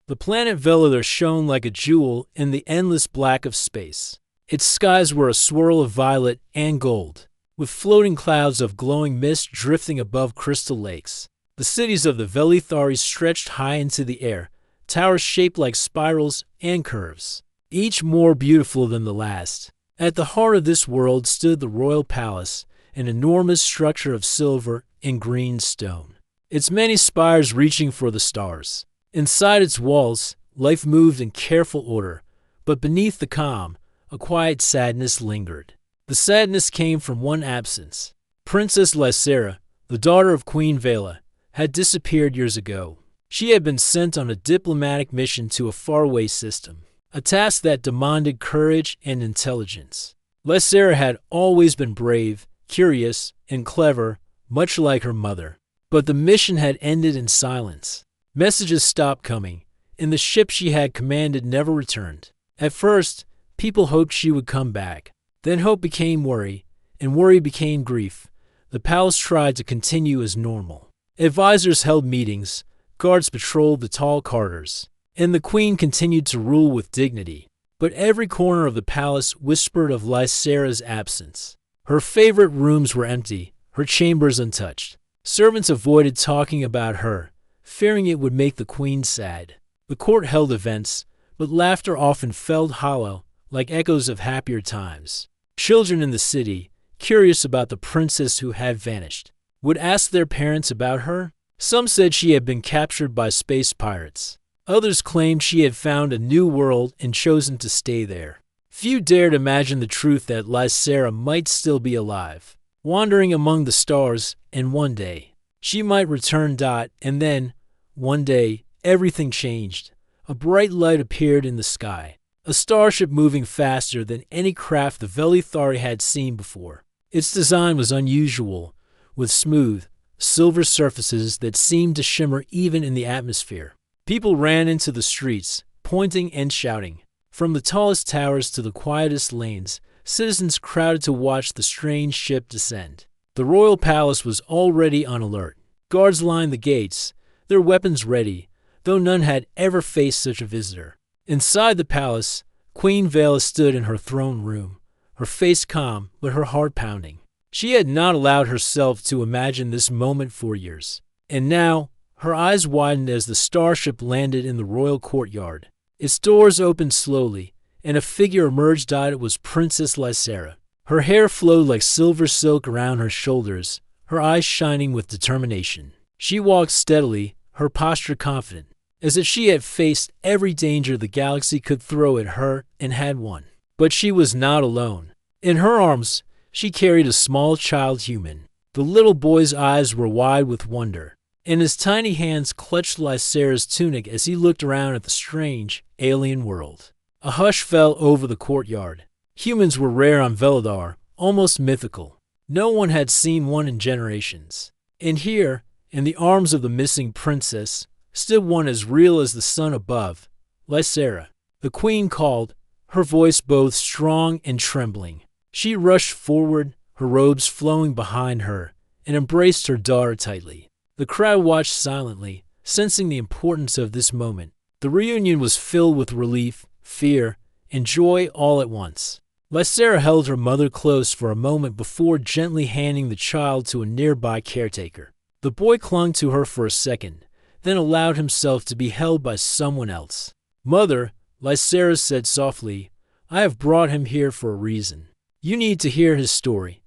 The planet Velidor shone like a jewel in the endless black of space. Its skies were a swirl of violet and gold, with floating clouds of glowing mist drifting above crystal lakes. The cities of the Velithari stretched high into the air, towers shaped like spirals and curves, each more beautiful than the last. At the heart of this world stood the royal palace, an enormous structure of silver and green stone, its many spires reaching for the stars. Inside its walls, life moved in careful order, but beneath the calm, a quiet sadness lingered. The sadness came from one absence. Princess Lysera, the daughter of Queen Vela, had disappeared years ago. She had been sent on a diplomatic mission to a faraway system, a task that demanded courage and intelligence. Lysera had always been brave, curious, and clever, much like her mother. But the mission had ended in silence. Messages stopped coming, and the ship she had commanded never returned. At first, people hoped she would come back. Then hope became worry, and worry became grief. The palace tried to continue as normal. Advisors held meetings, guards patrolled the tall corridors, and the queen continued to rule with dignity. But every corner of the palace whispered of Lysera's absence. Her favorite rooms were empty, her chambers untouched. Servants avoided talking about her, fearing it would make the queen sad. The court held events, but laughter often felt hollow, like echoes of happier times. Children in the city, curious about the princess who had vanished, would ask their parents about her. Some said she had been captured by space pirates. Others claimed she had found a new world and chosen to stay there. Few dared imagine the truth that Lysera might still be alive, wandering among the stars, and one day she might return. And then, one day, everything changed. A bright light appeared in the sky, a starship moving faster than any craft the Velithari had seen before. Its design was unusual, with smooth, silver surfaces that seemed to shimmer even in the atmosphere. People ran into the streets, pointing and shouting. From the tallest towers to the quietest lanes, citizens crowded to watch the strange ship descend. The royal palace was already on alert. Guards lined the gates, their weapons ready, though none had ever faced such a visitor. Inside the palace, Queen Vela stood in her throne room, her face calm but her heart pounding. She had not allowed herself to imagine this moment for years. And now, her eyes widened as the starship landed in the royal courtyard. Its doors opened slowly, and a figure emerged. It was Princess Lysera. Her hair flowed like silver silk around her shoulders, her eyes shining with determination. She walked steadily, her posture confident, as if she had faced every danger the galaxy could throw at her and had won. But she was not alone. In her arms, she carried a small child human. The little boy's eyes were wide with wonder, and his tiny hands clutched Lysera's tunic as he looked around at the strange, alien world. A hush fell over the courtyard. Humans were rare on Velidar, almost mythical. No one had seen one in generations. And here, in the arms of the missing princess, stood one as real as the sun above, Lysera. The queen called, her voice both strong and trembling. She rushed forward, her robes flowing behind her, and embraced her daughter tightly. The crowd watched silently, sensing the importance of this moment. The reunion was filled with relief, fear, and joy all at once. Lysera held her mother close for a moment before gently handing the child to a nearby caretaker. The boy clung to her for a second, then allowed himself to be held by someone else. "Mother," Lysera said softly, "I have brought him here for a reason. You need to hear his story."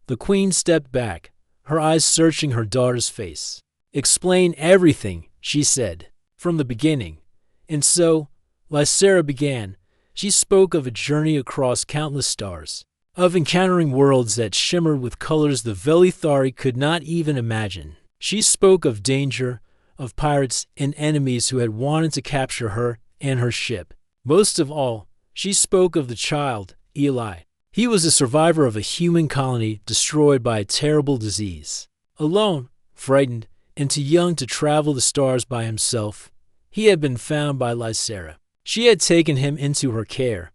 The queen stepped back, her eyes searching her daughter's face. "Explain everything," she said, "from the beginning." And so, Lysera began. She spoke of a journey across countless stars, of encountering worlds that shimmered with colors the Velithari could not even imagine. She spoke of danger, of pirates and enemies who had wanted to capture her and her ship. Most of all, she spoke of the child, Eli. He was a survivor of a human colony destroyed by a terrible disease. Alone, frightened, and too young to travel the stars by himself, he had been found by Lysera. She had taken him into her care,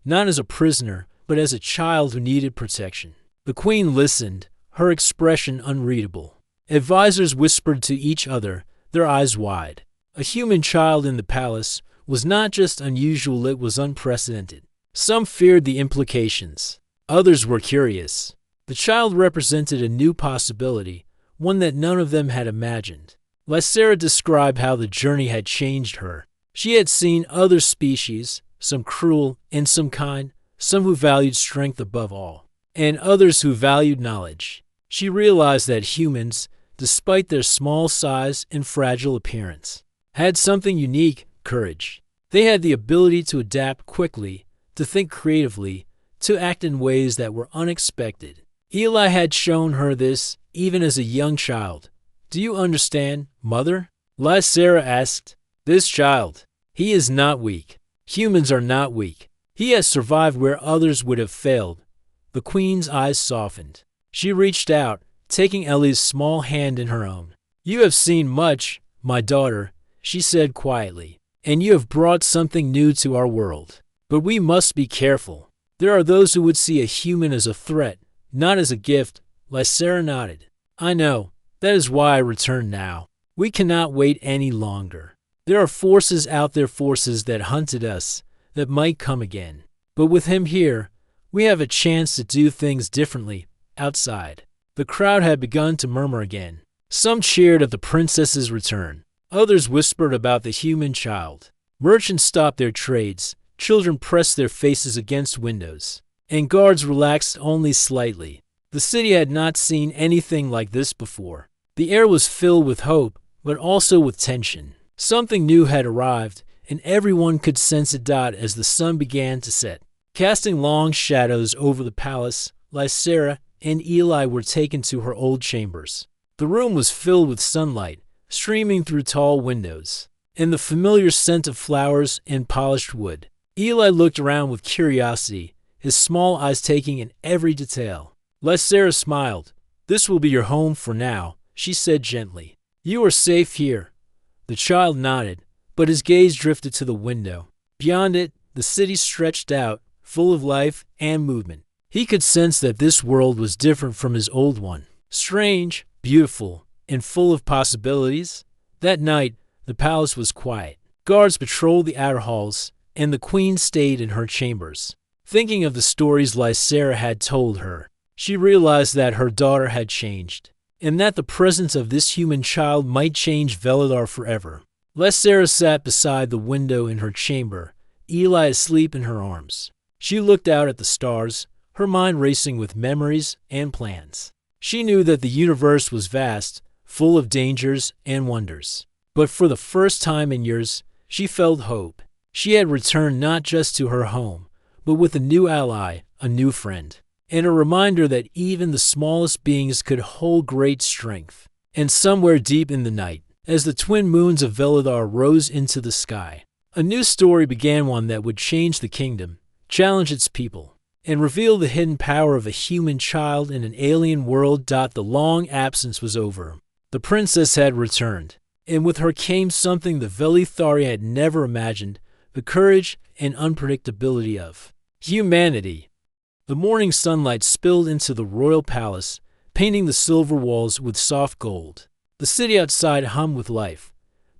not as a prisoner, but as a child who needed protection. The queen listened, her expression unreadable. Advisors whispered to each other, their eyes wide. A human child in the palace was not just unusual, it was unprecedented. Some feared the implications. Others were curious. The child represented a new possibility, one that none of them had imagined. Lysera described how the journey had changed her. She had seen other species, some cruel and some kind, some who valued strength above all, and others who valued knowledge. She realized that humans, despite their small size and fragile appearance, had something unique: courage. They had the ability to adapt quickly, to think creatively, to act in ways that were unexpected. Eli had shown her this even as a young child. "Do you understand, Mother?" Lysera asked. "This child, he is not weak. Humans are not weak. He has survived where others would have failed." The queen's eyes softened. She reached out, taking Ellie's small hand in her own. "You have seen much, my daughter," she said quietly, "and you have brought something new to our world. But we must be careful. There are those who would see a human as a threat, not as a gift." Lysera nodded. "I know. That is why I return now. We cannot wait any longer. There are forces out there, forces that hunted us, that might come again. But with him here, we have a chance to do things differently, outside." The crowd had begun to murmur again. Some cheered at the princess's return. Others whispered about the human child. Merchants stopped their trades. Children pressed their faces against windows, and guards relaxed only slightly. The city had not seen anything like this before. The air was filled with hope, but also with tension. Something new had arrived, and everyone could sense it as the sun began to set. Casting long shadows over the palace, Lysera and Eli were taken to her old chambers. The room was filled with sunlight, streaming through tall windows, and the familiar scent of flowers and polished wood. Eli looked around with curiosity, his small eyes taking in every detail. Lysera smiled. "This will be your home for now," she said gently. "You are safe here." The child nodded, but his gaze drifted to the window. Beyond it, the city stretched out, full of life and movement. He could sense that this world was different from his old one. Strange, beautiful, and full of possibilities. That night, the palace was quiet. Guards patrolled the outer halls, and the queen stayed in her chambers. Thinking of the stories Lysera had told her, she realized that her daughter had changed, and that the presence of this human child might change Velidar forever. Lysera sat beside the window in her chamber, Eli asleep in her arms. She looked out at the stars, her mind racing with memories and plans. She knew that the universe was vast, full of dangers and wonders. But for the first time in years, she felt hope. She had returned not just to her home, but with a new ally, a new friend, and a reminder that even the smallest beings could hold great strength. And somewhere deep in the night, as the twin moons of Velidar rose into the sky, a new story began, one that would change the kingdom, challenge its people, and reveal the hidden power of a human child in an alien world. The long absence was over. The princess had returned, and with her came something the Velithari had never imagined: the courage and unpredictability of humanity. The morning sunlight spilled into the royal palace, painting the silver walls with soft gold. The city outside hummed with life.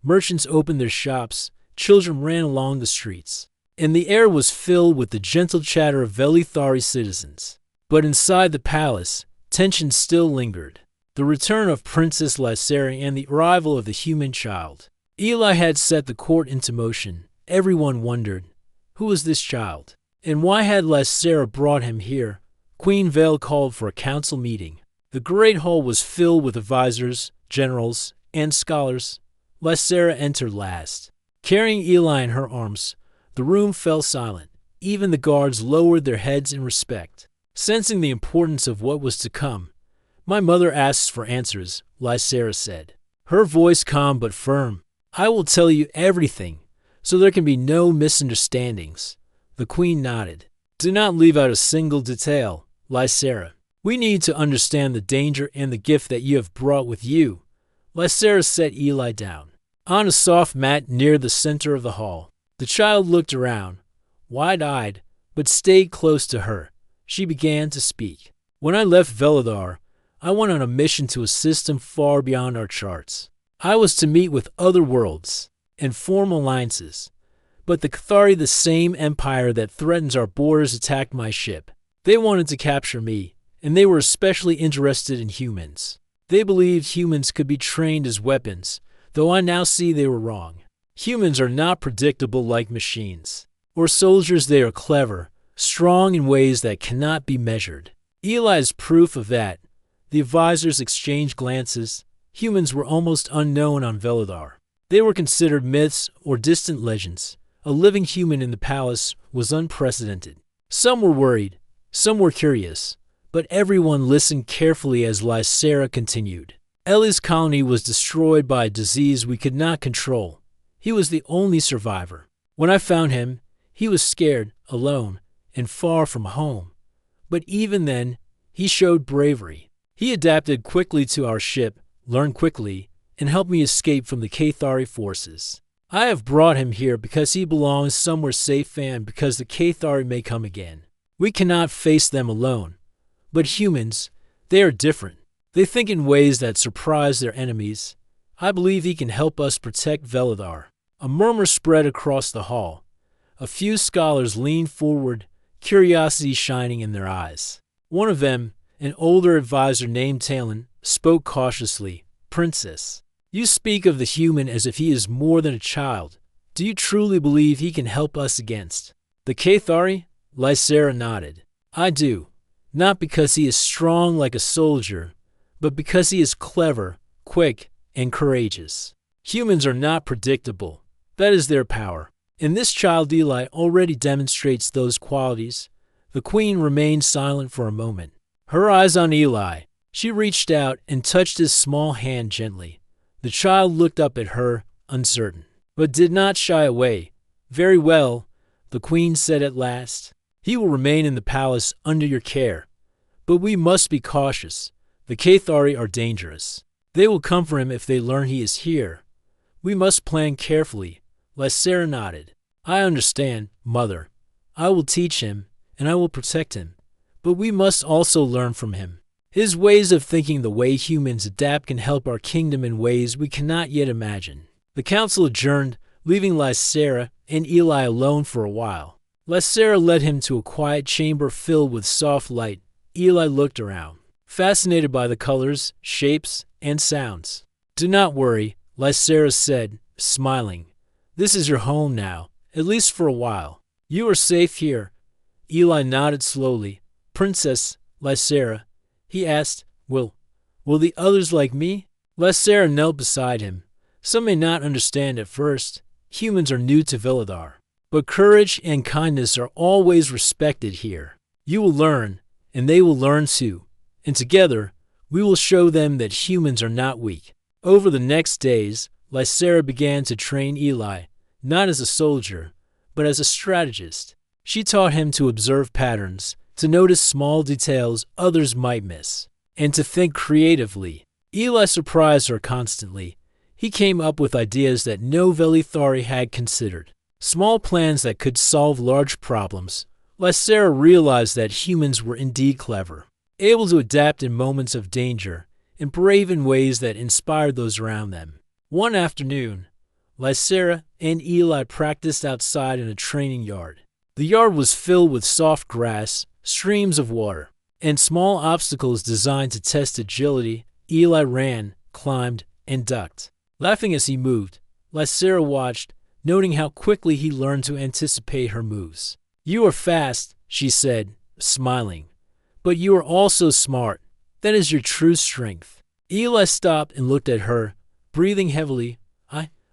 Merchants opened their shops, children ran along the streets, and the air was filled with the gentle chatter of Velithari citizens. But inside the palace, tension still lingered. The return of Princess Lysera and the arrival of the human child. Eli had set the court into motion. Everyone wondered, who was this child? And why had Lysera brought him here? Queen Vale called for a council meeting. The great hall was filled with advisors, generals, and scholars. Lysera entered last. Carrying Eli in her arms, the room fell silent. Even the guards lowered their heads in respect, sensing the importance of what was to come. "My mother asks for answers," Lysera said, her voice calm but firm. "I will tell you everything, so there can be no misunderstandings." The queen nodded. "Do not leave out a single detail, Lysera. We need to understand the danger and the gift that you have brought with you." Lysera set Eli down on a soft mat near the center of the hall. The child looked around, wide-eyed, but stayed close to her. She began to speak. "When I left Velidar, I went on a mission to a system far beyond our charts. I was to meet with other worlds, and form alliances. But the Cathari, the same empire that threatens our borders, attacked my ship. They wanted to capture me, and they were especially interested in humans. They believed humans could be trained as weapons, though I now see they were wrong. Humans are not predictable like machines. Or soldiers, they are clever, strong in ways that cannot be measured. Eli is proof of that. The advisors exchanged glances. Humans were almost unknown on Velidar. They were considered myths or distant legends. A living human in the palace was unprecedented. Some were worried, some were curious, but everyone listened carefully as Lysera continued. Ellie's colony was destroyed by a disease we could not control. He was the only survivor. When I found him, he was scared, alone, and far from home. But even then, he showed bravery. He adapted quickly to our ship, learned quickly, and helped me escape from the Cathari forces. I have brought him here because he belongs somewhere safe and because the Cathari may come again. We cannot face them alone. But humans, they are different. They think in ways that surprise their enemies. I believe he can help us protect Velidar. A murmur spread across the hall. A few scholars leaned forward, curiosity shining in their eyes. One of them, an older advisor named Talon, spoke cautiously. Princess, you speak of the human as if he is more than a child. Do you truly believe he can help us against the Cathari? Lysera nodded. I do. Not because he is strong like a soldier, but because he is clever, quick, and courageous. Humans are not predictable. That is their power. And this child Eli already demonstrates those qualities. The queen remained silent for a moment. Her eyes on Eli. She reached out and touched his small hand gently. The child looked up at her, uncertain, but did not shy away. Very well, the queen said at last. He will remain in the palace under your care. But we must be cautious. The Cathari are dangerous. They will come for him if they learn he is here. We must plan carefully. Lysera nodded. I understand, Mother. I will teach him, and I will protect him. But we must also learn from him. His ways of thinking, the way humans adapt, can help our kingdom in ways we cannot yet imagine. The council adjourned, leaving Lysera and Eli alone for a while. Lysera led him to a quiet chamber filled with soft light. Eli looked around, fascinated by the colors, shapes, and sounds. Do not worry, Lysera said, smiling. This is your home now, at least for a while. You are safe here. Eli nodded slowly. Princess, Lysera, he asked, Will the others like me? Lysera knelt beside him. Some may not understand at first. Humans are new to Velidar. But courage and kindness are always respected here. You will learn, and they will learn too. And together, we will show them that humans are not weak. Over the next days, Lysera began to train Eli, not as a soldier, but as a strategist. She taught him to observe patterns, to notice small details others might miss, and to think creatively. Eli surprised her constantly. He came up with ideas that no Velithari had considered, small plans that could solve large problems. Lysera realized that humans were indeed clever, able to adapt in moments of danger, and brave in ways that inspired those around them. One afternoon, Lysera and Eli practiced outside in a training yard. The yard was filled with soft grass, streams of water, and small obstacles designed to test agility. Eli ran, climbed, and ducked. Laughing as he moved, Lysera watched, noting how quickly he learned to anticipate her moves. You are fast, she said, smiling. But you are also smart. That is your true strength. Eli stopped and looked at her, breathing heavily.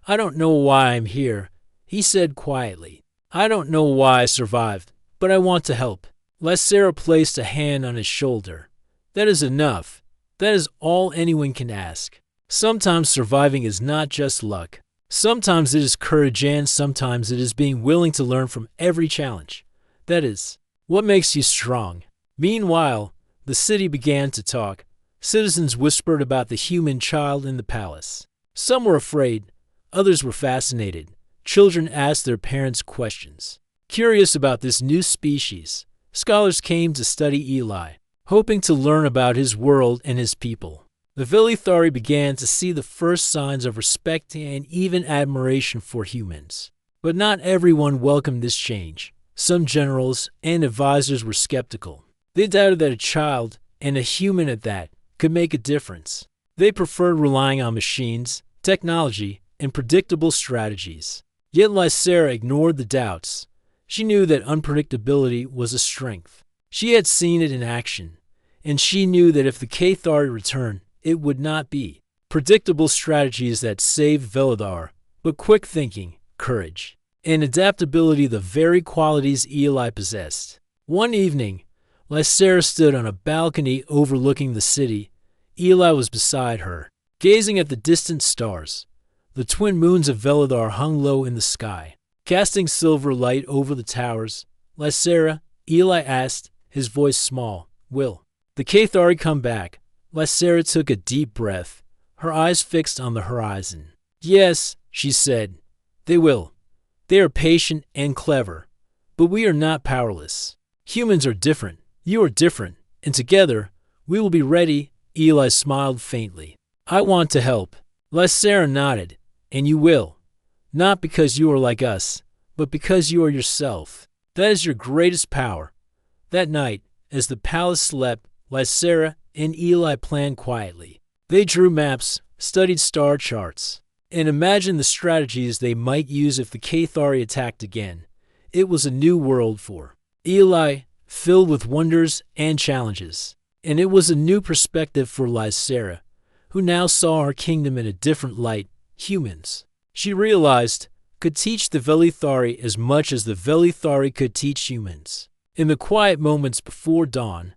I don't know why I'm here, he said quietly. I don't know why I survived, but I want to help. Lysera placed a hand on his shoulder. That is enough. That is all anyone can ask. Sometimes surviving is not just luck. Sometimes it is courage, and sometimes it is being willing to learn from every challenge. That is what makes you strong. Meanwhile, the city began to talk. Citizens whispered about the human child in the palace. Some were afraid. Others were fascinated. Children asked their parents questions. Curious about this new species, scholars came to study Eli, hoping to learn about his world and his people. The Velithari began to see the first signs of respect and even admiration for humans. But not everyone welcomed this change. Some generals and advisors were skeptical. They doubted that a child, and a human at that, could make a difference. They preferred relying on machines, technology, and predictable strategies. Yet Lysera ignored the doubts. She knew that unpredictability was a strength. She had seen it in action, and she knew that if the Cathari returned, it would not be predictable strategies that saved Velidar, but quick thinking, courage, and adaptability, the very qualities Eli possessed. One evening, Lysera stood on a balcony overlooking the city. Eli was beside her, gazing at the distant stars. The twin moons of Velidar hung low in the sky, casting silver light over the towers. Lysera, Eli asked, his voice small, "Will the Cathari come back?" Lysera took a deep breath, her eyes fixed on the horizon. "Yes," she said, "they will. They are patient and clever, but we are not powerless. Humans are different, you are different, and together we will be ready." Eli smiled faintly. "I want to help." Lysera nodded. "And you will. Not because you are like us, but because you are yourself. That is your greatest power." That night, as the palace slept, Lysera and Eli planned quietly. They drew maps, studied star charts, and imagined the strategies they might use if the Cathari attacked again. It was a new world for Eli, filled with wonders and challenges. And it was a new perspective for Lysera, who now saw her kingdom in a different light. Humans, she realized, could teach the Velithari as much as the Velithari could teach humans. In the quiet moments before dawn,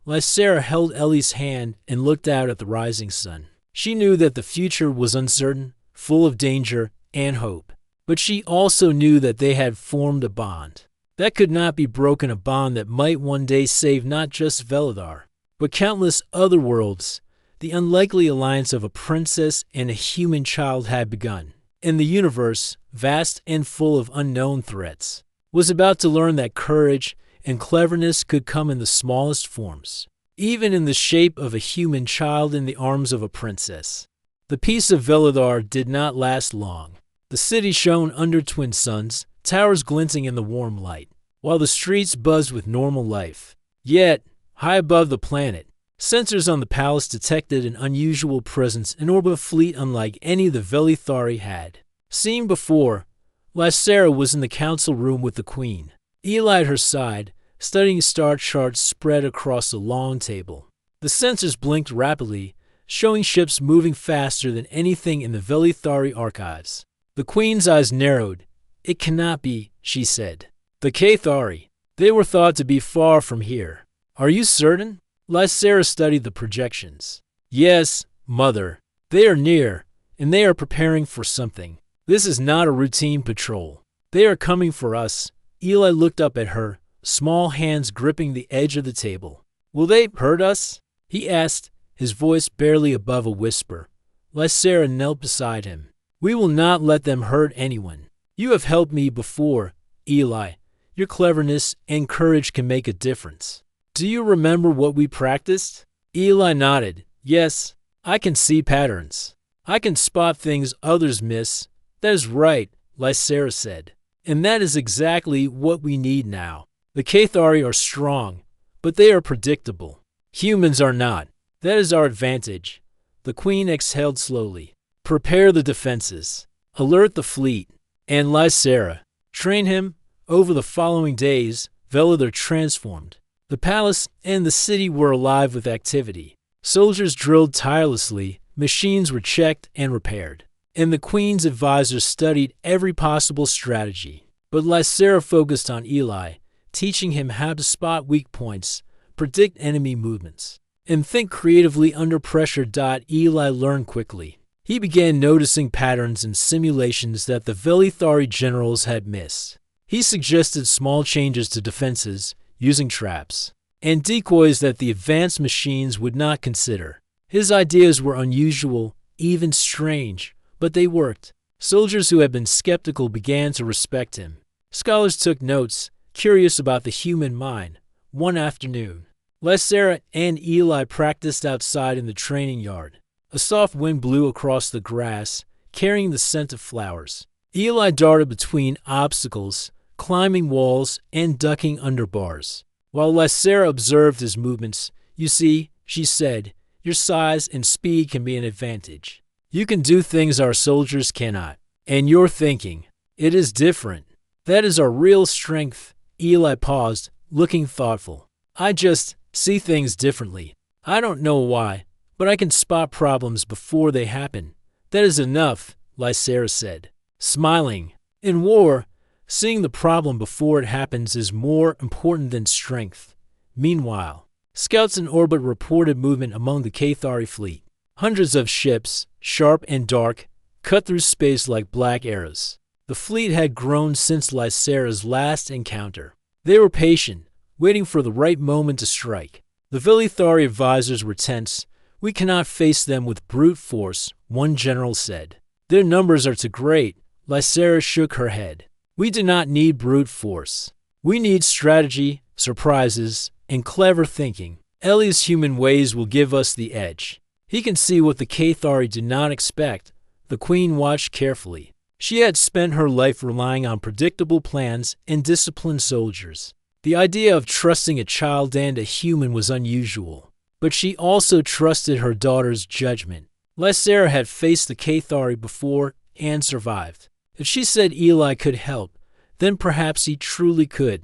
Lysera held Ellie's hand and looked out at the rising sun. She knew that the future was uncertain, full of danger and hope. But she also knew that they had formed a bond that could not be broken, a bond that might one day save not just Velidar, but countless other worlds. The unlikely alliance of a princess and a human child had begun. And the universe, vast and full of unknown threats, was about to learn that courage and cleverness could come in the smallest forms, even in the shape of a human child in the arms of a princess. The peace of Velidar did not last long. The city shone under twin suns, towers glinting in the warm light, while the streets buzzed with normal life. Yet, high above the planet, sensors on the palace detected an unusual presence, an orbital fleet unlike any the Velithari had seen before. Lysera was in the council room with the queen, Eli at her side, studying star charts spread across a long table. The sensors blinked rapidly, showing ships moving faster than anything in the Velithari archives. The queen's eyes narrowed. "It cannot be," she said. "The Cathari, they were thought to be far from here." "Are you certain?" Lysera studied the projections. "Yes, mother. They are near, and they are preparing for something. This is not a routine patrol. They are coming for us." Eli looked up at her, small hands gripping the edge of the table. "Will they hurt us?" he asked, his voice barely above a whisper. Lysera knelt beside him. "We will not let them hurt anyone. You have helped me before, Eli. Your cleverness and courage can make a difference. Do you remember what we practiced?" Eli nodded. "Yes, I can see patterns. I can spot things others miss." "That is right," Lysera said. "And that is exactly what we need now. The Cathari are strong, but they are predictable. Humans are not. That is our advantage." The queen exhaled slowly. "Prepare the defenses. Alert the fleet. And Lysera, train him." Over the following days, Velidar transformed. The palace and the city were alive with activity. Soldiers drilled tirelessly, machines were checked and repaired, and the queen's advisors studied every possible strategy. But Lysera focused on Eli, teaching him how to spot weak points, predict enemy movements, and think creatively under pressure. Eli learned quickly. He began noticing patterns in simulations that the Velithari generals had missed. He suggested small changes to defenses, using traps and decoys that the advanced machines would not consider. His ideas were unusual, even strange, but they worked. Soldiers who had been skeptical began to respect him. Scholars took notes, curious about the human mind. One afternoon, Lysera and Eli practiced outside in the training yard. A soft wind blew across the grass, carrying the scent of flowers. Eli darted between obstacles, climbing walls and ducking under bars. While Lysera observed his movements, "You see," she said, "your size and speed can be an advantage. You can do things our soldiers cannot. And you're thinking, it is different. That is our real strength." Eli paused, looking thoughtful. "I just see things differently. I don't know why, but I can spot problems before they happen. That is enough," Lysera said, smiling. "In war, seeing the problem before it happens is more important than strength." Meanwhile, scouts in orbit reported movement among the Cathari fleet. Hundreds of ships, sharp and dark, cut through space like black arrows. The fleet had grown since Lysera's last encounter. They were patient, waiting for the right moment to strike. The Vilithari advisors were tense. "We cannot face them with brute force," one general said. "Their numbers are too great." Lysera shook her head. "We do not need brute force. We need strategy, surprises, and clever thinking. Ellie's human ways will give us the edge. He can see what the Cathari did not expect." The queen watched carefully. She had spent her life relying on predictable plans and disciplined soldiers. The idea of trusting a child and a human was unusual. But she also trusted her daughter's judgment. Lysera had faced the Cathari before and survived. If she said Eli could help, then perhaps he truly could.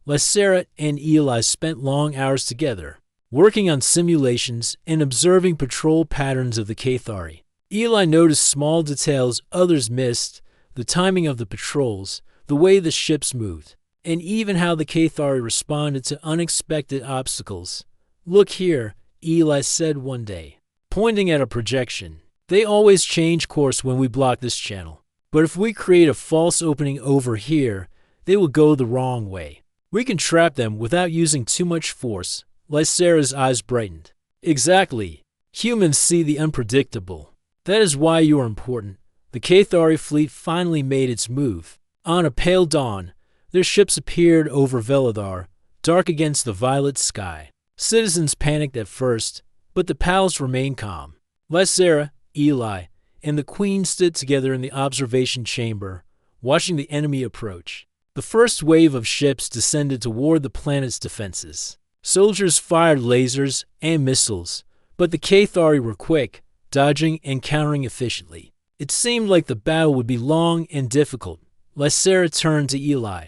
Lysera and Eli spent long hours together, working on simulations and observing patrol patterns of the Cathari. Eli noticed small details others missed: the timing of the patrols, the way the ships moved, and even how the Cathari responded to unexpected obstacles. "Look here," Eli said one day, pointing at a projection. "They always change course when we block this channel. But if we create a false opening over here, they will go the wrong way. We can trap them without using too much force." Lysera's eyes brightened. "Exactly. Humans see the unpredictable. That is why you are important." The Cathari fleet finally made its move. On a pale dawn, their ships appeared over Velidar, dark against the violet sky. Citizens panicked at first, but the palace remained calm. Lysera, Eli, and the queen stood together in the observation chamber, watching the enemy approach. The first wave of ships descended toward the planet's defenses. Soldiers fired lasers and missiles, but the Cathari were quick, dodging and countering efficiently. It seemed like the battle would be long and difficult. Lysera turned to Eli.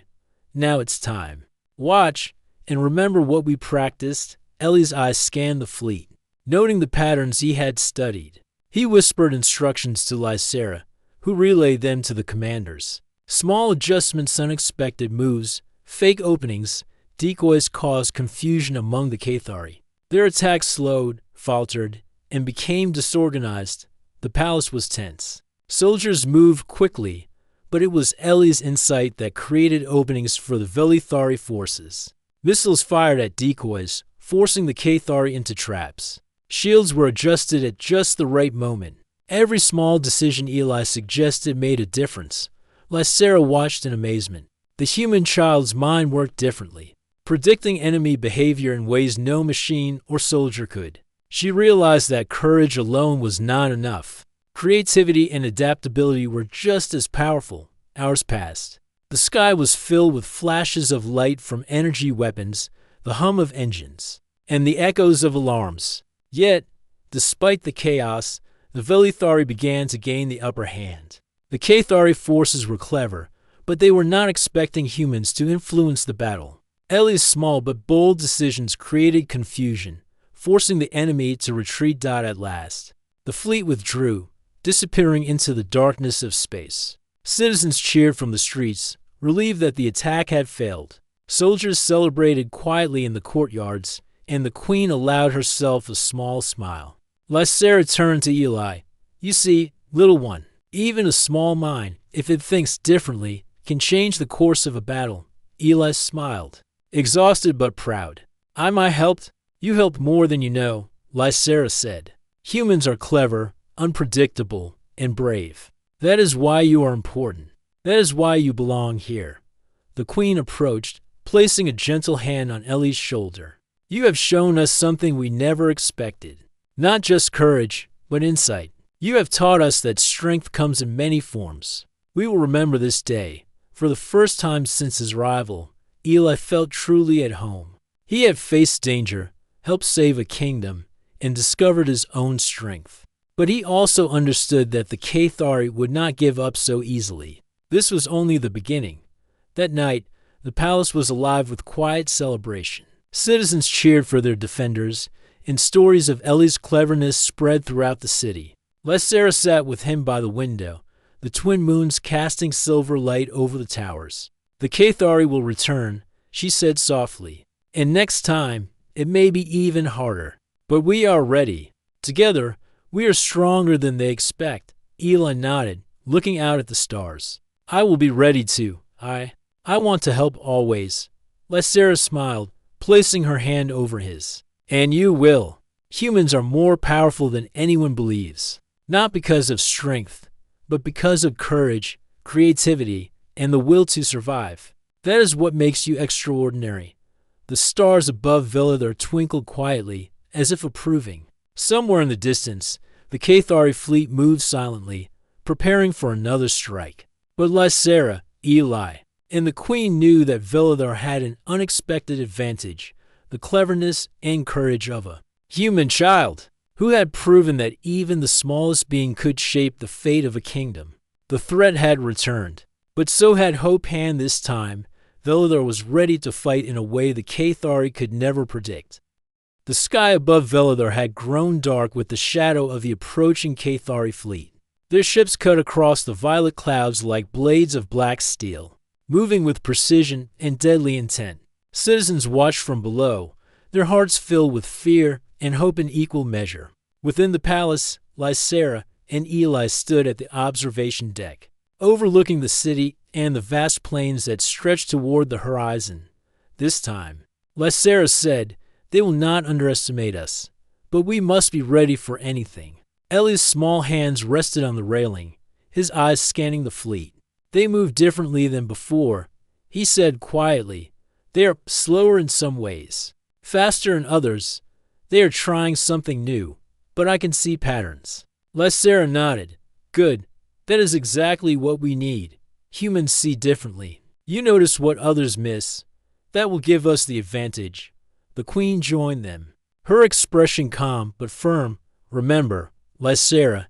"Now it's time. Watch, and remember what we practiced." Ellie's eyes scanned the fleet, noting the patterns he had studied. He whispered instructions to Lysera, who relayed them to the commanders. Small adjustments, unexpected moves, fake openings, decoys caused confusion among the Cathari. Their attacks slowed, faltered, and became disorganized. The palace was tense. Soldiers moved quickly, but it was Ellie's insight that created openings for the Velithari forces. Missiles fired at decoys, forcing the Cathari into traps. Shields were adjusted at just the right moment. Every small decision Eli suggested made a difference. Lysera watched in amazement. The human child's mind worked differently, predicting enemy behavior in ways no machine or soldier could. She realized that courage alone was not enough. Creativity and adaptability were just as powerful. Hours passed. The sky was filled with flashes of light from energy weapons, the hum of engines, and the echoes of alarms. Yet, despite the chaos, the Velithari began to gain the upper hand. The Cathari forces were clever, but they were not expecting humans to influence the battle. Ellie's small but bold decisions created confusion, forcing the enemy to retreat. At last, the fleet withdrew, disappearing into the darkness of space. Citizens cheered from the streets, relieved that the attack had failed. Soldiers celebrated quietly in the courtyards, and the queen allowed herself a small smile. Lysera turned to Eli. "You see, little one, even a small mind, if it thinks differently, can change the course of a battle." Eli smiled, exhausted but proud. "I helped. You helped more than you know," Lysera said. "Humans are clever, unpredictable, and brave. That is why you are important. That is why you belong here." The queen approached, placing a gentle hand on Ellie's shoulder. "You have shown us something we never expected. Not just courage, but insight. You have taught us that strength comes in many forms. We will remember this day. For the first time since his arrival, Eli felt truly at home. He had faced danger, helped save a kingdom, and discovered his own strength. But he also understood that the Cathari would not give up so easily. This was only the beginning. That night, the palace was alive with quiet celebration. Citizens cheered for their defenders, and stories of Ellie's cleverness spread throughout the city. Lysera sat with him by the window, the twin moons casting silver light over the towers. The Cathari will return, she said softly. And next time, it may be even harder. But we are ready. Together, we are stronger than they expect. Eli nodded, looking out at the stars. I will be ready too. I want to help always. Lysera smiled, placing her hand over his. And you will. Humans are more powerful than anyone believes. Not because of strength, but because of courage, creativity, and the will to survive. That is what makes you extraordinary. The stars above Villador twinkled quietly, as if approving. Somewhere in the distance, the Cathari fleet moved silently, preparing for another strike. But Lysera, Eli, and the Queen knew that Villador had an unexpected advantage, the cleverness and courage of a human child, who had proven that even the smallest being could shape the fate of a kingdom. The threat had returned, but so had Hope Hand this time. Villador was ready to fight in a way the Cathari could never predict. The sky above Villador had grown dark with the shadow of the approaching Cathari fleet. Their ships cut across the violet clouds like blades of black steel, moving with precision and deadly intent. Citizens watched from below, their hearts filled with fear and hope in equal measure. Within the palace, Lysera and Eli stood at the observation deck, overlooking the city and the vast plains that stretched toward the horizon. This time, Lysera said, "They will not underestimate us, but we must be ready for anything." Ellie's small hands rested on the railing, his eyes scanning the fleet. They moved differently than before. He said quietly, "They are slower in some ways, faster in others. They are trying something new, but I can see patterns." Lysera nodded. "Good. That is exactly what we need. Humans see differently. You notice what others miss. That will give us the advantage." The Queen joined them, her expression calm but firm. "Remember, Lysera,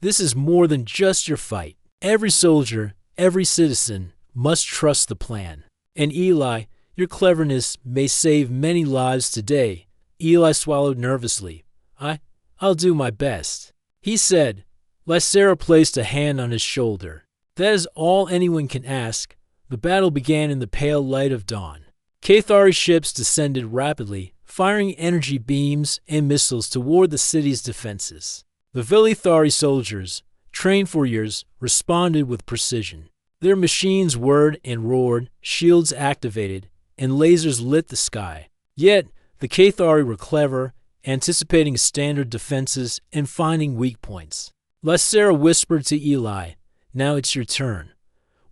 this is more than just your fight. Every soldier, every citizen must trust the plan. And Eli, your cleverness may save many lives today." Eli swallowed nervously. I'll do my best," he said. Lysera placed a hand on his shoulder. "That is all anyone can ask." The battle began in the pale light of dawn. Cathari ships descended rapidly, firing energy beams and missiles toward the city's defenses. The Vilithari soldiers, trained for years, responded with precision. Their machines whirred and roared, shields activated, and lasers lit the sky. Yet, the Cathari were clever, anticipating standard defenses and finding weak points. Lysera whispered to Eli, "Now it's your turn.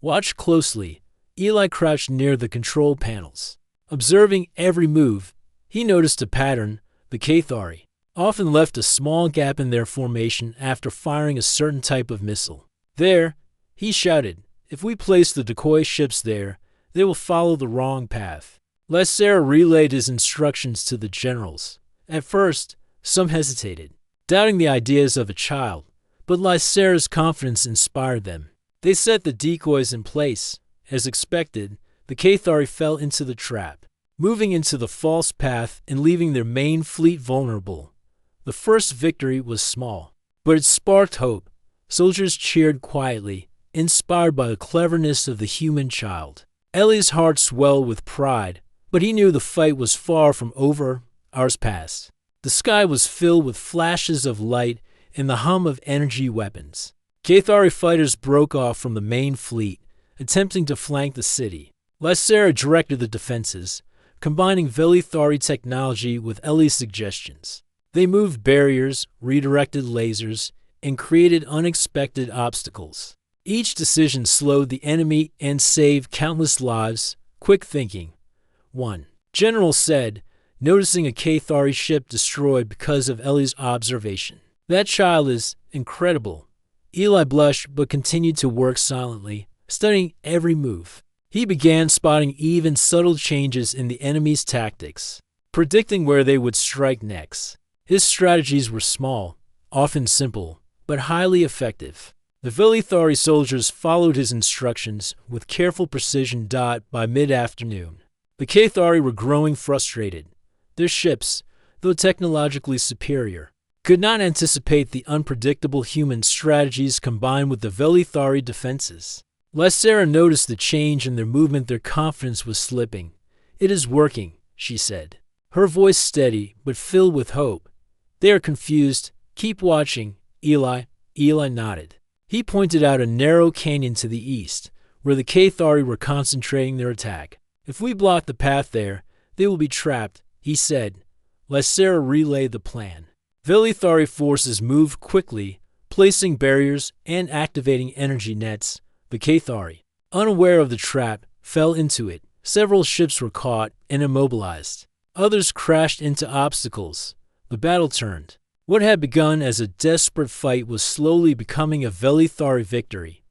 Watch closely." Eli crouched near the control panels. Observing every move, he noticed a pattern. The Cathari often left a small gap in their formation after firing a certain type of missile. "There," he shouted. "If we place the decoy ships there, they will follow the wrong path." Lysera relayed his instructions to the generals. At first, some hesitated, doubting the ideas of a child, but Lysera's confidence inspired them. They set the decoys in place. As expected, the Cathari fell into the trap, moving into the false path and leaving their main fleet vulnerable. The first victory was small, but it sparked hope. Soldiers cheered quietly, inspired by the cleverness of the human child. Ellie's heart swelled with pride, but he knew the fight was far from over. Hours passed. The sky was filled with flashes of light and the hum of energy weapons. Cathari fighters broke off from the main fleet, attempting to flank the city. Lysera directed the defenses, combining Vilithari technology with Ellie's suggestions. They moved barriers, redirected lasers, and created unexpected obstacles. Each decision slowed the enemy and saved countless lives. Quick thinking. 1. General said, noticing a Cathari ship destroyed because of Ellie's observation. That child is incredible. Eli blushed but continued to work silently, studying every move. He began spotting even subtle changes in the enemy's tactics, predicting where they would strike next. His strategies were small, often simple, but highly effective. The Velithari soldiers followed his instructions with careful precision. By mid-afternoon, the Cathari were growing frustrated. Their ships, though technologically superior, could not anticipate the unpredictable human strategies combined with the Velithari defenses. Lysera noticed the change in their movement. Their confidence was slipping. "It is working," she said, her voice steady but filled with hope. "They are confused. Keep watching, Eli." Eli nodded. He pointed out a narrow canyon to the east, where the Cathari were concentrating their attack. "If we block the path there, they will be trapped," he said. Lysera relayed the plan. Velithari forces moved quickly, placing barriers and activating energy nets. The Cathari, unaware of the trap, fell into it. Several ships were caught and immobilized. Others crashed into obstacles. The battle turned. What had begun as a desperate fight was slowly becoming a Velithari victory.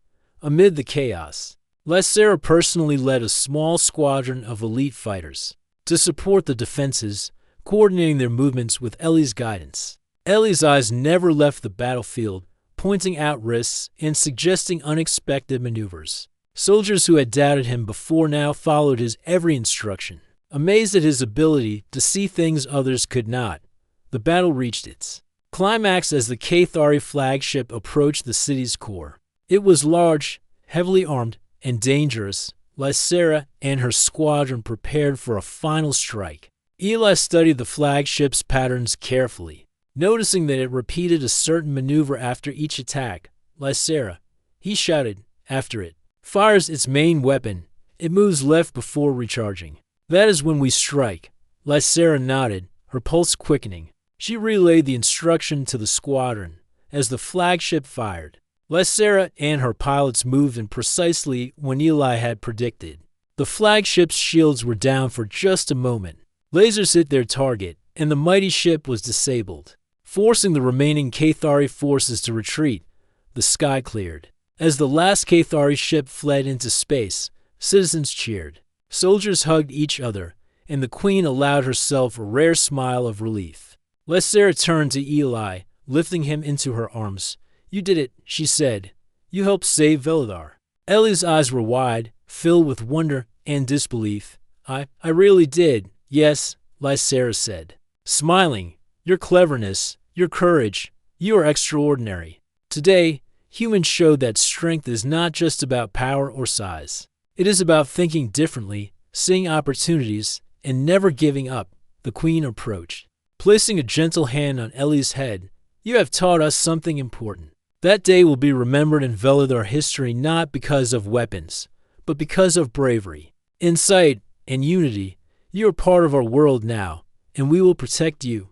Amid the chaos, Lysera personally led a small squadron of elite fighters to support the defenses, coordinating their movements with Ellie's guidance. Ellie's eyes never left the battlefield, pointing out risks and suggesting unexpected maneuvers. Soldiers who had doubted him before now followed his every instruction, amazed at his ability to see things others could not. The battle reached its climax as the Cathari flagship approached the city's core. It was large, heavily armed, and dangerous. Lysera and her squadron prepared for a final strike. Eli studied the flagship's patterns carefully, noticing that it repeated a certain maneuver after each attack. "Lysera," he shouted after it, "fires its main weapon. It moves left before recharging. That is when we strike." Lysera nodded, her pulse quickening. She relayed the instruction to the squadron. As the flagship fired, Lysera and her pilots moved in precisely when Eli had predicted. The flagship's shields were down for just a moment. Lasers hit their target, and the mighty ship was disabled, forcing the remaining Cathari forces to retreat. The sky cleared. As the last Cathari ship fled into space, citizens cheered. Soldiers hugged each other, and the Queen allowed herself a rare smile of relief. Lysera turned to Eli, lifting him into her arms. "You did it," she said. "You helped save Velithar." Ellie's eyes were wide, filled with wonder and disbelief. I really did, yes," Lysera said, smiling. "Your cleverness, your courage, you are extraordinary. Today, humans showed that strength is not just about power or size. It is about thinking differently, seeing opportunities, and never giving up." The Queen approached, placing a gentle hand on Ellie's head. "You have taught us something important. That day will be remembered in Velithar history not because of weapons, but because of bravery, insight, and unity. You are part of our world now, and we will protect you."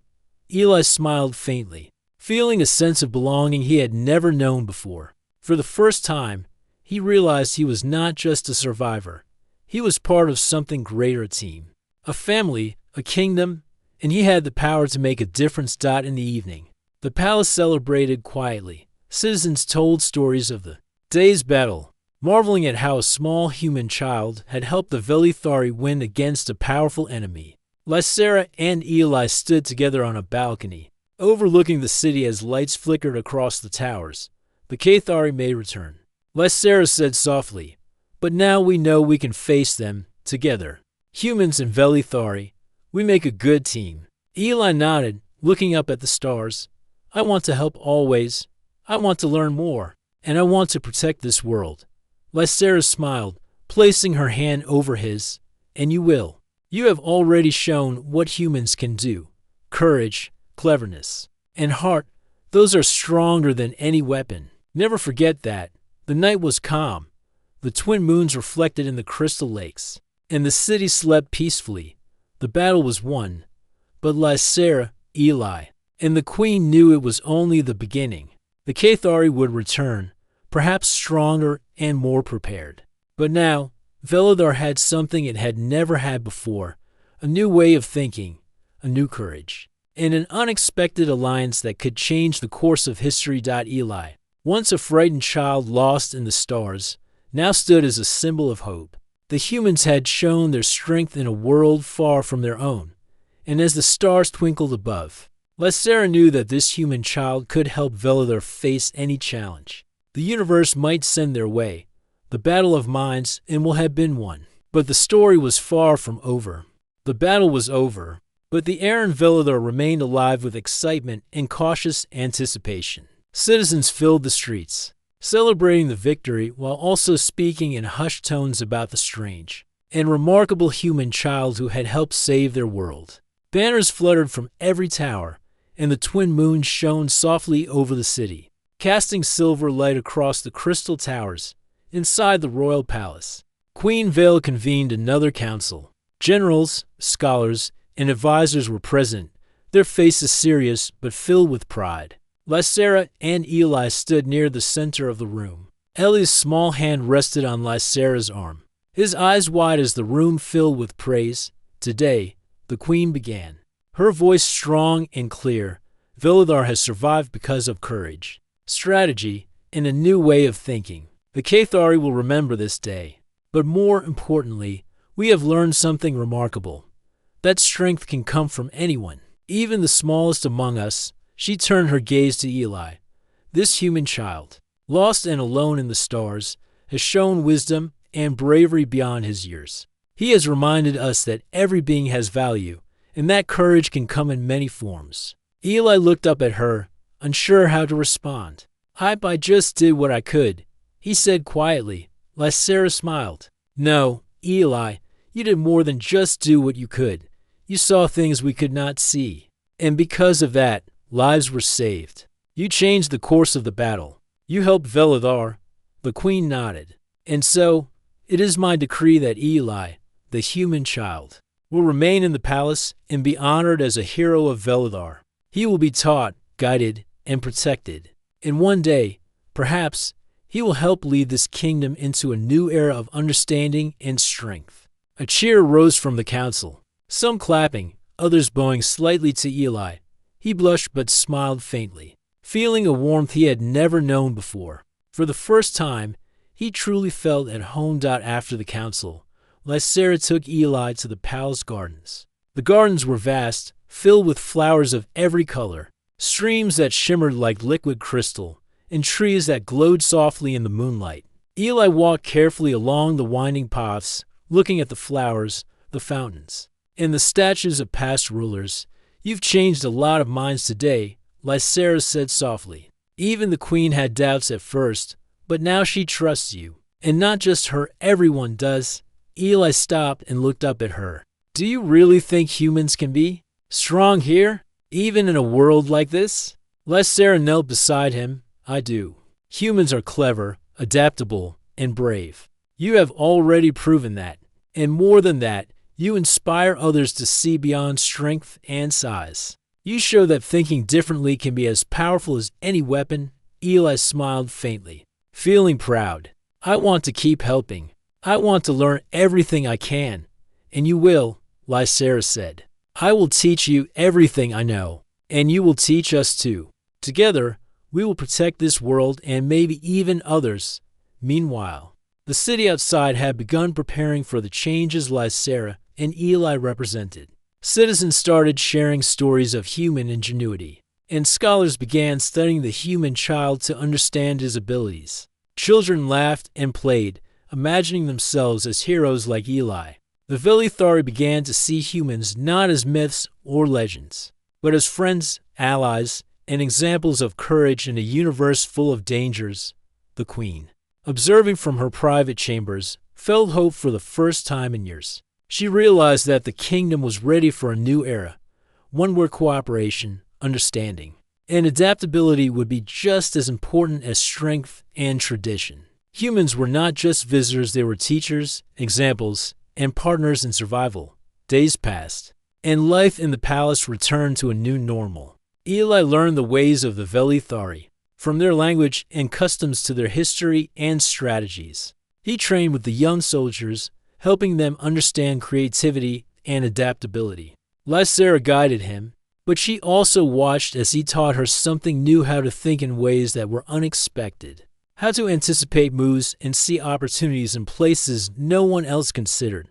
Eli smiled faintly, feeling a sense of belonging he had never known before. For the first time, he realized he was not just a survivor. He was part of something greater, a team, a family, a kingdom, and he had the power to make a difference. In the evening, the palace celebrated quietly. Citizens told stories of the day's battle, marveling at how a small human child had helped the Velithari win against a powerful enemy. Lysera and Eli stood together on a balcony, overlooking the city as lights flickered across the towers. The Cathari may return, Lysera said softly, "but now we know we can face them together. Humans and Velithari, we make a good team." Eli nodded, looking up at the stars. "I want to help always. I want to learn more, and I want to protect this world." Lysera smiled, placing her hand over his. "And you will. You have already shown what humans can do. Courage, cleverness, and heart, those are stronger than any weapon. Never forget that." The night was calm. The twin moons reflected in the crystal lakes, and the city slept peacefully. The battle was won, but Lysera, Eli, and the Queen knew it was only the beginning. The Cathari would return, perhaps stronger and more prepared. But now, Velithar had something it had never had before, a new way of thinking, a new courage. in an unexpected alliance that could change the course of history. Eli, once a frightened child lost in the stars, now stood as a symbol of hope. The humans had shown their strength in a world far from their own, and as the stars twinkled above, Lysera knew that this human child could help Velidar face any challenge the universe might send their way. The battle of minds will have been won. But the story was far from over. The battle was over, but the air in Velidar remained alive with excitement and cautious anticipation. Citizens filled the streets, celebrating the victory while also speaking in hushed tones about the strange and remarkable human child who had helped save their world. Banners fluttered from every tower, and the twin moons shone softly over the city, casting silver light across the crystal towers inside the royal palace. Queen Vale convened another council. Generals, scholars, and advisors were present, their faces serious but filled with pride. Lysera and Eli stood near the center of the room. Eli's small hand rested on Lysera's arm, his eyes wide as the room filled with praise. Today, the queen began, her voice strong and clear. Velidar has survived because of courage, strategy, and a new way of thinking. The Cathari will remember this day. But more importantly, we have learned something remarkable. That strength can come from anyone, even the smallest among us. She turned her gaze to Eli. This human child, lost and alone in the stars, has shown wisdom and bravery beyond his years. He has reminded us that every being has value, and that courage can come in many forms. Eli looked up at her, unsure how to respond. I just did what I could, he said quietly. Lysera smiled. No, Eli, you did more than just do what you could. You saw things we could not see. And because of that, lives were saved. You changed the course of the battle. You helped Velidar. The queen nodded. And so, it is my decree that Eli, the human child, will remain in the palace and be honored as a hero of Velidar. He will be taught, guided, and protected. And one day, perhaps, he will help lead this kingdom into a new era of understanding and strength. A cheer rose from the council, some clapping, others bowing slightly to Eli. He blushed but smiled faintly, feeling a warmth he had never known before. For the first time, he truly felt at home. After the council, Lysera took Eli to the palace gardens. The gardens were vast, filled with flowers of every color, streams that shimmered like liquid crystal, and trees that glowed softly in the moonlight. Eli walked carefully along the winding paths, looking at the flowers, the fountains, and the statues of past rulers. You've changed a lot of minds today, Lysera said softly. Even the queen had doubts at first, but now she trusts you. And not just her, everyone does. Eli stopped and looked up at her. Do you really think humans can be strong here, even in a world like this? Lysera knelt beside him. I do. Humans are clever, adaptable, and brave. You have already proven that. And more than that, you inspire others to see beyond strength and size. You show that thinking differently can be as powerful as any weapon. Eli smiled faintly, feeling proud. I want to keep helping. I want to learn everything I can. And you will, Lysera said. I will teach you everything I know, and you will teach us too. Together, we will protect this world and maybe even others. Meanwhile, the city outside had begun preparing for the changes Lysera and Eli represented. Citizens started sharing stories of human ingenuity, and scholars began studying the human child to understand his abilities. Children laughed and played, imagining themselves as heroes like Eli. The Velithari began to see humans not as myths or legends, but as friends, allies, and examples of courage in a universe full of dangers. The queen, observing from her private chambers, felt hope for the first time in years. She realized that the kingdom was ready for a new era, one where cooperation, understanding, and adaptability would be just as important as strength and tradition. Humans were not just visitors, they were teachers, examples, and partners in survival. Days passed, and life in the palace returned to a new normal. Eli learned the ways of the Velithari, from their language and customs to their history and strategies. He trained with the young soldiers, helping them understand creativity and adaptability. Lysera guided him, but she also watched as he taught her something new: how to think in ways that were unexpected, how to anticipate moves and see opportunities in places no one else considered.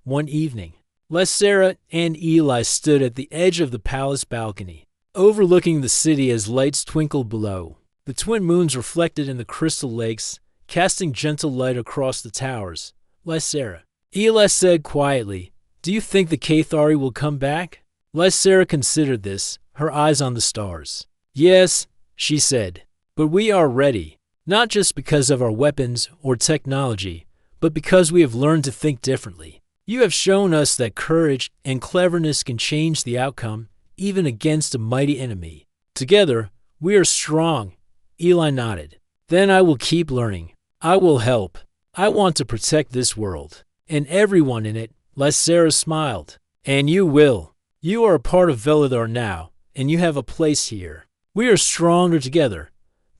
One evening, Lysera and Eli stood at the edge of the palace balcony, overlooking the city as lights twinkled below. The twin moons reflected in the crystal lakes, casting gentle light across the towers. Lysera, Eli said quietly, "Do you think the Cathari will come back?" Lysera considered this, her eyes on the stars. "Yes," she said, "but we are ready, not just because of our weapons or technology, but because we have learned to think differently. You have shown us that courage and cleverness can change the outcome, even against a mighty enemy. Together, we are strong." Eli nodded. "Then I will keep learning. I will help. I want to protect this world, and everyone in it." Lysera smiled. "And you will. You are a part of Velidar now, and you have a place here. We are stronger together."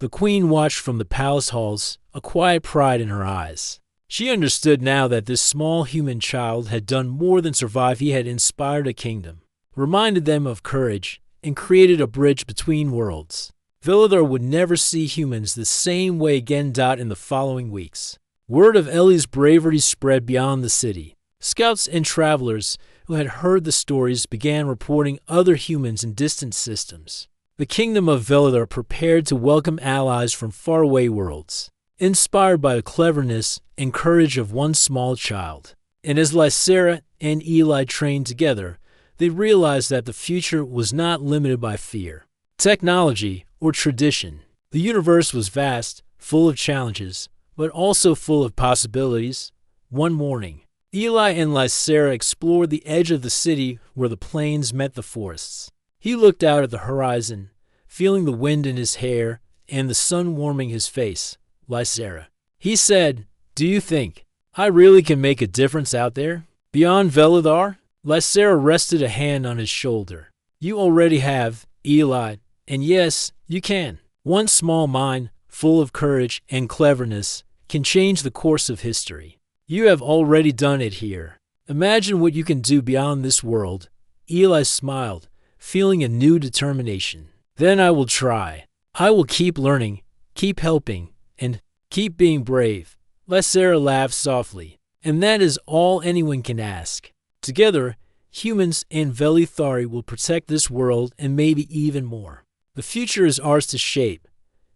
The queen watched from the palace halls, a quiet pride in her eyes. She understood now that this small human child had done more than survive. He had inspired a kingdom, reminded them of courage, and created a bridge between worlds. Velidar would never see humans the same way again. In the following weeks, word of Ellie's bravery spread beyond the city. Scouts and travelers who had heard the stories began reporting other humans in distant systems. The kingdom of Velidar prepared to welcome allies from faraway worlds, inspired by the cleverness and courage of one small child. And as Lysera and Eli trained together, they realized that the future was not limited by fear, technology, or tradition. The universe was vast, full of challenges, but also full of possibilities. One morning, Eli and Lysera explored the edge of the city where the plains met the forests. He looked out at the horizon, feeling the wind in his hair and the sun warming his face. Lysera, he said, "Do you think I really can make a difference out there, beyond Velidar?" Lysera rested a hand on his shoulder. "You already have, Eli, and yes, you can. One small mind, full of courage and cleverness, can change the course of history. You have already done it here. Imagine what you can do beyond this world." Eli smiled, feeling a new determination. "Then I will try. I will keep learning, keep helping, and keep being brave." Lysera laughed softly. "And that is all anyone can ask. Together, humans and Velithari will protect this world and maybe even more. The future is ours to shape."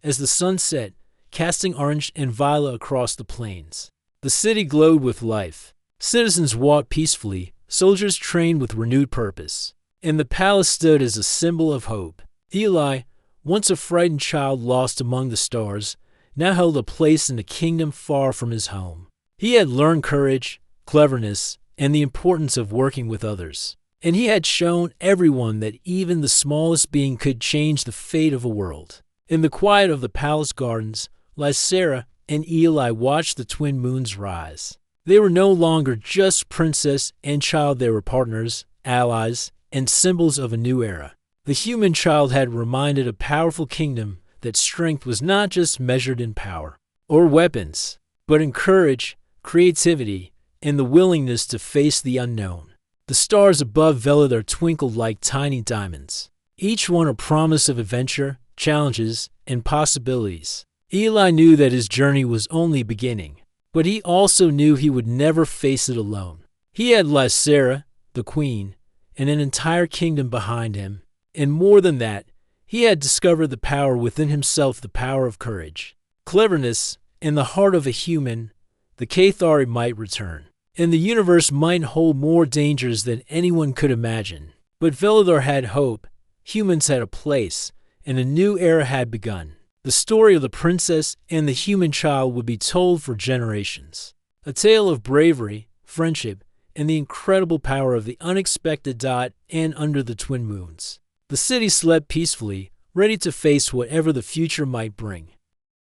As the sun set, casting orange and violet across the plains, the city glowed with life. Citizens walked peacefully, soldiers trained with renewed purpose, and the palace stood as a symbol of hope. Eli, once a frightened child lost among the stars, now held a place in a kingdom far from his home. He had learned courage, cleverness, and the importance of working with others. And he had shown everyone that even the smallest being could change the fate of a world. In the quiet of the palace gardens, Lysera and Eli watched the twin moons rise. They were no longer just princess and child, they were partners, allies, and symbols of a new era. The human child had reminded a powerful kingdom that strength was not just measured in power or weapons, but in courage, creativity, and the willingness to face the unknown. The stars above Velidar twinkled like tiny diamonds, each one a promise of adventure, challenges, and possibilities. Eli knew that his journey was only beginning, but he also knew he would never face it alone. He had Lysera, the queen, and an entire kingdom behind him, and more than that, he had discovered the power within himself, the power of courage, cleverness, and the heart of a human. The Cathari might return, and the universe might hold more dangers than anyone could imagine. But Velidar had hope, humans had a place, and a new era had begun. The story of the princess and the human child would be told for generations. A tale of bravery, friendship, and the incredible power of the unexpected. And under the twin moons, the city slept peacefully, ready to face whatever the future might bring.